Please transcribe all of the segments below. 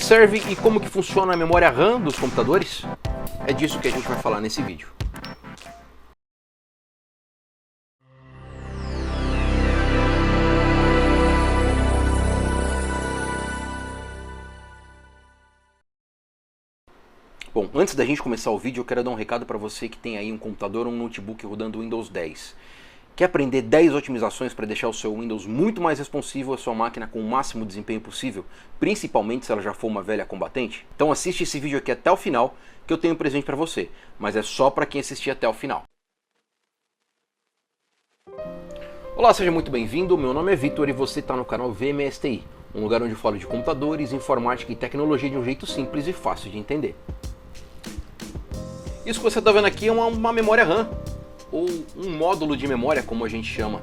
serve e como que funciona a memória RAM dos computadores? É disso que a gente vai falar nesse vídeo. Bom, antes da gente começar o vídeo, eu quero dar um recado para você que tem aí um computador ou um notebook rodando Windows 10. Quer aprender 10 otimizações para deixar o seu Windows muito mais responsivo à sua máquina com o máximo desempenho possível, principalmente se ela já for uma velha combatente? Então assiste esse vídeo aqui até o final, que eu tenho um presente para você, mas é só para quem assistir até o final. Olá, seja muito bem-vindo, meu nome é Vitor e você está no canal VMSTI, um lugar onde eu falo de computadores, informática e tecnologia de um jeito simples e fácil de entender. Isso que você está vendo aqui é uma memória RAM, ou um módulo de memória, como a gente chama.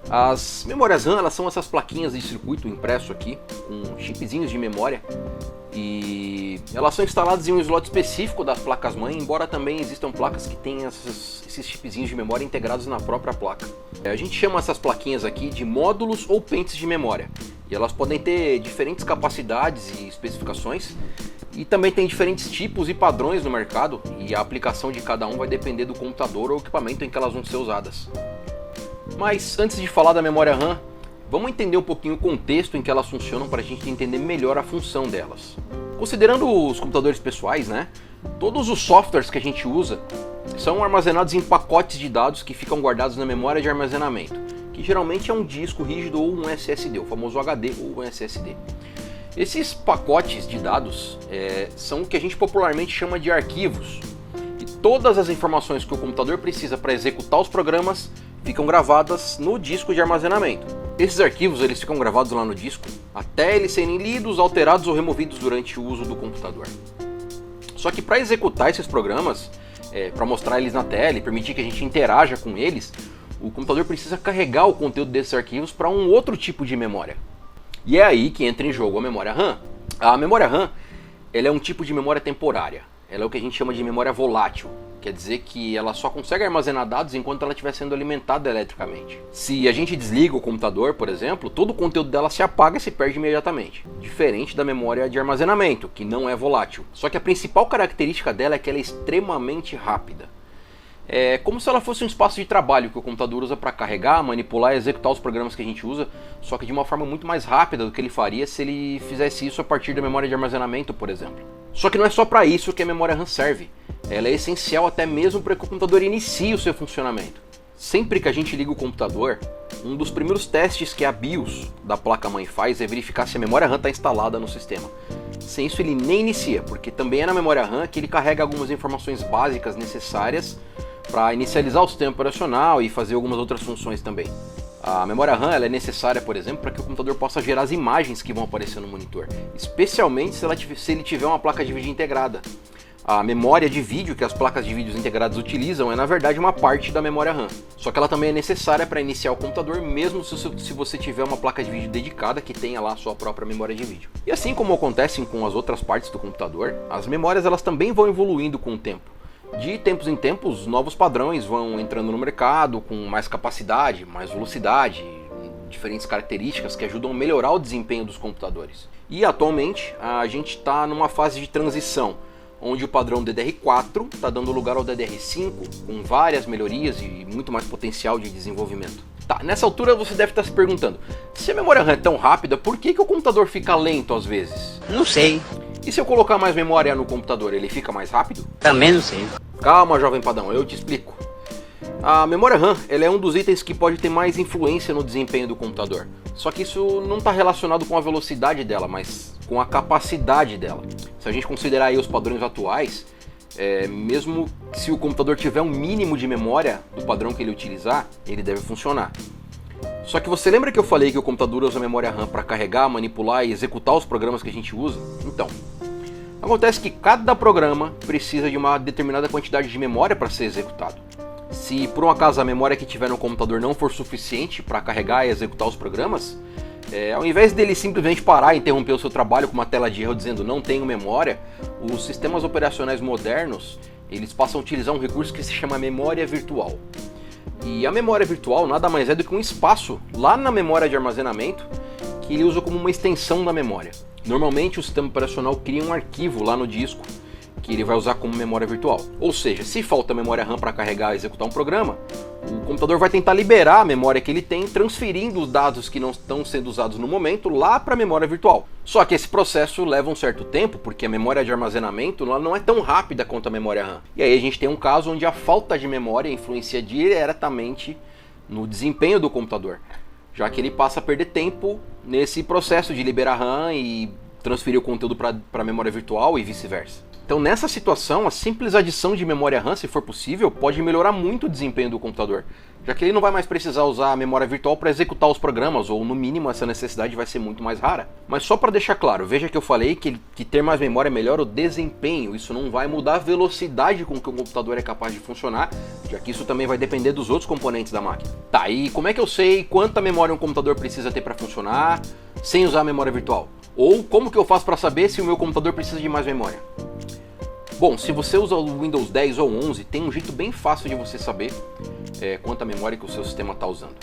As memórias RAM, elas são essas plaquinhas de circuito impresso aqui, com chipzinhos de memória, e elas são instaladas em um slot específico das placas-mãe, embora também existam placas que têm esses chipzinhos de memória integrados na própria placa. A gente chama essas plaquinhas aqui de módulos ou pentes de memória, e elas podem ter diferentes capacidades e especificações, e também tem diferentes tipos e padrões no mercado, e a aplicação de cada um vai depender do computador ou equipamento em que elas vão ser usadas. Mas antes de falar da memória RAM, vamos entender um pouquinho o contexto em que elas funcionam para a gente entender melhor a função delas. Considerando os computadores pessoais, todos os softwares que a gente usa são armazenados em pacotes de dados que ficam guardados na memória de armazenamento, que geralmente é um disco rígido ou um SSD, o famoso HD ou um SSD. Esses pacotes de dados são o que a gente popularmente chama de arquivos, e todas as informações que o computador precisa para executar os programas ficam gravadas no disco de armazenamento. Esses arquivos eles ficam gravados lá no disco até eles serem lidos, alterados ou removidos durante o uso do computador. Só que para executar esses programas, para mostrar eles na tela e permitir que a gente interaja com eles, o computador precisa carregar o conteúdo desses arquivos para um outro tipo de memória. E é aí que entra em jogo a memória RAM. A memória RAM ela é um tipo de memória temporária. Ela é o que a gente chama de memória volátil. Quer dizer que ela só consegue armazenar dados enquanto ela estiver sendo alimentada eletricamente. Se a gente desliga o computador, por exemplo, todo o conteúdo dela se apaga e se perde imediatamente. Diferente da memória de armazenamento, que não é volátil. Só que a principal característica dela é que ela é extremamente rápida. É como se ela fosse um espaço de trabalho que o computador usa para carregar, manipular e executar os programas que a gente usa, só que de uma forma muito mais rápida do que ele faria se ele fizesse isso a partir da memória de armazenamento, por exemplo. Só que não é só para isso que a memória RAM serve. Ela é essencial até mesmo para que o computador inicie o seu funcionamento. Sempre que a gente liga o computador, um dos primeiros testes que a BIOS da placa-mãe faz é verificar se a memória RAM está instalada no sistema. Sem isso ele nem inicia, porque também é na memória RAM que ele carrega algumas informações básicas necessárias para inicializar o sistema operacional e fazer algumas outras funções também. A memória RAM ela é necessária, por exemplo, para que o computador possa gerar as imagens que vão aparecer no monitor, especialmente se ele tiver uma placa de vídeo integrada. A memória de vídeo que as placas de vídeos integradas utilizam é na verdade uma parte da memória RAM, só que ela também é necessária para iniciar o computador, mesmo se você tiver uma placa de vídeo dedicada que tenha lá a sua própria memória de vídeo. E assim como acontece com as outras partes do computador, as memórias elas também vão evoluindo com o tempo. De tempos em tempos, novos padrões vão entrando no mercado com mais capacidade, mais velocidade, diferentes características que ajudam a melhorar o desempenho dos computadores. E atualmente a gente está numa fase de transição, onde o padrão DDR4 está dando lugar ao DDR5, com várias melhorias e muito mais potencial de desenvolvimento. Tá, nessa altura você deve estar se perguntando, se a memória RAM é tão rápida, por que o computador fica lento às vezes? Não sei. E se eu colocar mais memória no computador, ele fica mais rápido? Também não sei. Calma, jovem padrão, eu te explico. A memória RAM ela é um dos itens que pode ter mais influência no desempenho do computador. Só que isso não está relacionado com a velocidade dela, mas com a capacidade dela. Se a gente considerar aí os padrões atuais, mesmo se o computador tiver um mínimo de memória do padrão que ele utilizar, ele deve funcionar. Só que você lembra que eu falei que o computador usa memória RAM para carregar, manipular e executar os programas que a gente usa? Então, acontece que cada programa precisa de uma determinada quantidade de memória para ser executado. Se por um acaso a memória que tiver no computador não for suficiente para carregar e executar os programas, ao invés dele simplesmente parar e interromper o seu trabalho com uma tela de erro dizendo não tenho memória, os sistemas operacionais modernos eles passam a utilizar um recurso que se chama memória virtual. E a memória virtual nada mais é do que um espaço lá na memória de armazenamento que ele usa como uma extensão da memória. Normalmente o sistema operacional cria um arquivo lá no disco que ele vai usar como memória virtual. Ou seja, se falta memória RAM para carregar e executar um programa, o computador vai tentar liberar a memória que ele tem, transferindo os dados que não estão sendo usados no momento lá para a memória virtual. Só que esse processo leva um certo tempo, porque a memória de armazenamento não é tão rápida quanto a memória RAM. E aí a gente tem um caso onde a falta de memória influencia diretamente no desempenho do computador, já que ele passa a perder tempo nesse processo de liberar RAM e transferir o conteúdo para a memória virtual e vice-versa. Então nessa situação, a simples adição de memória RAM, se for possível, pode melhorar muito o desempenho do computador, já que ele não vai mais precisar usar a memória virtual para executar os programas, ou no mínimo essa necessidade vai ser muito mais rara. Mas só para deixar claro, veja que eu falei que ter mais memória melhora o desempenho, isso não vai mudar a velocidade com que o computador é capaz de funcionar, já que isso também vai depender dos outros componentes da máquina. Tá, e como é que eu sei quanta memória um computador precisa ter para funcionar sem usar a memória virtual? Ou como que eu faço para saber se o meu computador precisa de mais memória? Bom, se você usa o Windows 10 ou 11, tem um jeito bem fácil de você saber quanta memória que o seu sistema está usando.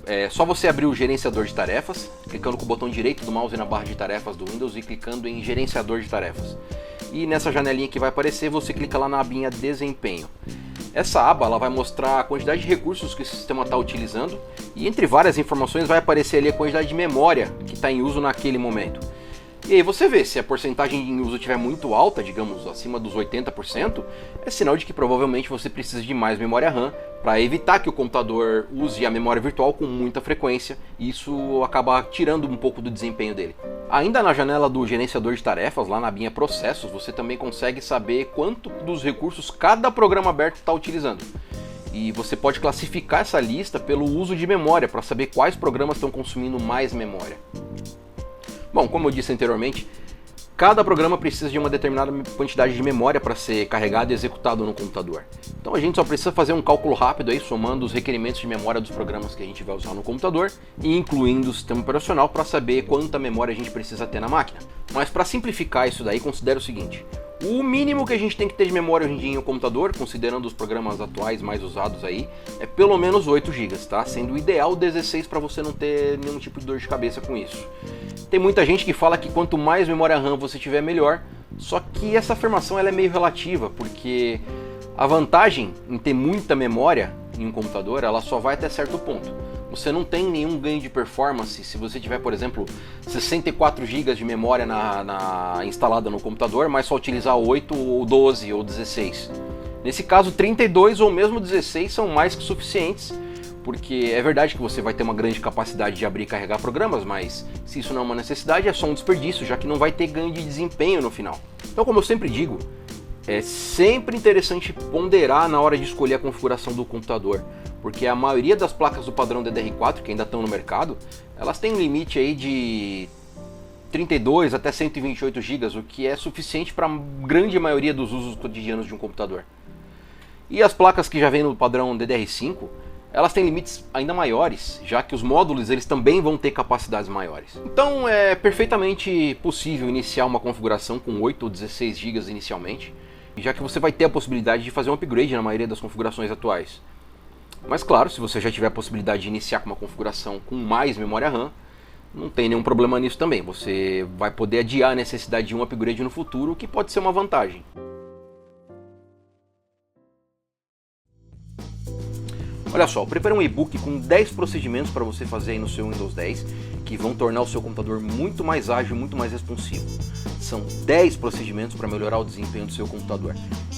É só você abrir o gerenciador de tarefas, clicando com o botão direito do mouse na barra de tarefas do Windows e clicando em gerenciador de tarefas. E nessa janelinha que vai aparecer, você clica lá na abinha desempenho. Essa aba ela vai mostrar a quantidade de recursos que o sistema está utilizando e entre várias informações vai aparecer ali a quantidade de memória que está em uso naquele momento. E aí você vê, se a porcentagem em uso estiver muito alta, digamos acima dos 80%, é sinal de que provavelmente você precisa de mais memória RAM para evitar que o computador use a memória virtual com muita frequência e isso acaba tirando um pouco do desempenho dele. Ainda na janela do gerenciador de tarefas, lá na abinha processos, você também consegue saber quanto dos recursos cada programa aberto está utilizando. E você pode classificar essa lista pelo uso de memória para saber quais programas estão consumindo mais memória. Bom, como eu disse anteriormente, cada programa precisa de uma determinada quantidade de memória para ser carregado e executado no computador. Então a gente só precisa fazer um cálculo rápido aí, somando os requerimentos de memória dos programas que a gente vai usar no computador e incluindo o sistema operacional para saber quanta memória a gente precisa ter na máquina. Mas para simplificar isso daí, considere o seguinte: o mínimo que a gente tem que ter de memória hoje em dia em um computador, considerando os programas atuais mais usados aí, é pelo menos 8 GB, tá? Sendo o ideal 16 para você não ter nenhum tipo de dor de cabeça com isso. Tem muita gente que fala que quanto mais memória RAM você tiver, melhor. Só que essa afirmação ela é meio relativa, porque a vantagem em ter muita memória em um computador, ela só vai até certo ponto. Você não tem nenhum ganho de performance se você tiver, por exemplo, 64 GB de memória instalada no computador, mas só utilizar 8 ou 12 ou 16. Nesse caso, 32 ou mesmo 16 são mais que suficientes, porque é verdade que você vai ter uma grande capacidade de abrir e carregar programas, mas se isso não é uma necessidade, é só um desperdício, já que não vai ter ganho de desempenho no final. Então, como eu sempre digo, é sempre interessante ponderar na hora de escolher a configuração do computador, porque a maioria das placas do padrão DDR4 que ainda estão no mercado, elas têm um limite aí de 32 até 128 GB, o que é suficiente para a grande maioria dos usos cotidianos de um computador. E as placas que já vêm no padrão DDR5, elas têm limites ainda maiores, já que os módulos eles também vão ter capacidades maiores. Então é perfeitamente possível iniciar uma configuração com 8 ou 16 GB inicialmente, já que você vai ter a possibilidade de fazer um upgrade na maioria das configurações atuais. Mas claro, se você já tiver a possibilidade de iniciar com uma configuração com mais memória RAM, não tem nenhum problema nisso também. Você vai poder adiar a necessidade de um upgrade no futuro, o que pode ser uma vantagem. Olha só, eu preparei um e-book com 10 procedimentos para você fazer aí no seu Windows 10, que vão tornar o seu computador muito mais ágil, muito mais responsivo. São 10 procedimentos para melhorar o desempenho do seu computador.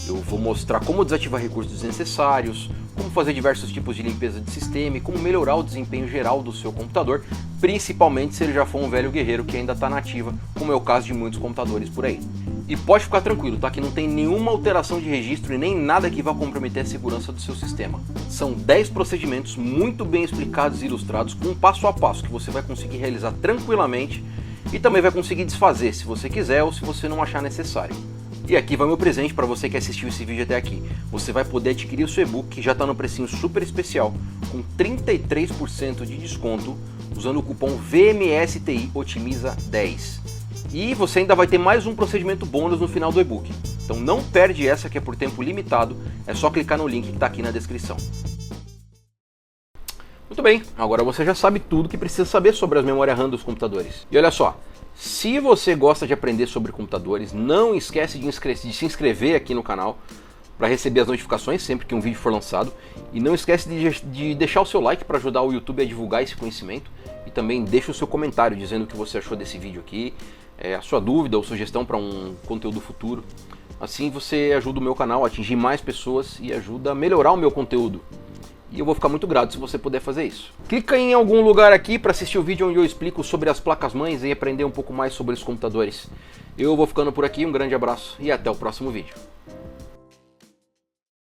Eu vou mostrar como desativar recursos desnecessários, como fazer diversos tipos de limpeza de sistema e como melhorar o desempenho geral do seu computador, principalmente se ele já for um velho guerreiro que ainda está na ativa, como é o caso de muitos computadores por aí. E pode ficar tranquilo, tá? Que não tem nenhuma alteração de registro e nem nada que vá comprometer a segurança do seu sistema. São 10 procedimentos muito bem explicados e ilustrados com um passo a passo que você vai conseguir realizar tranquilamente e também vai conseguir desfazer se você quiser ou se você não achar necessário. E aqui vai meu presente para você que assistiu esse vídeo até aqui. Você vai poder adquirir o seu e-book que já está no precinho super especial, com 33% de desconto, usando o cupom VMSTI Otimiza 10. E você ainda vai ter mais um procedimento bônus no final do e-book. Então não perde essa que é por tempo limitado, é só clicar no link que está aqui na descrição. Muito bem, agora você já sabe tudo que precisa saber sobre as memórias RAM dos computadores. E olha só, Se você gosta de aprender sobre computadores, não esquece de se inscrever aqui no canal para receber as notificações sempre que um vídeo for lançado. E não esquece de deixar o seu like para ajudar o YouTube a divulgar esse conhecimento. E também deixa o seu comentário dizendo o que você achou desse vídeo aqui, a sua dúvida ou sugestão para um conteúdo futuro. Assim você ajuda o meu canal a atingir mais pessoas e ajuda a melhorar o meu conteúdo. E eu vou ficar muito grato se você puder fazer isso. Clica em algum lugar aqui para assistir o vídeo onde eu explico sobre as placas-mães e aprender um pouco mais sobre os computadores. Eu vou ficando por aqui, um grande abraço e até o próximo vídeo.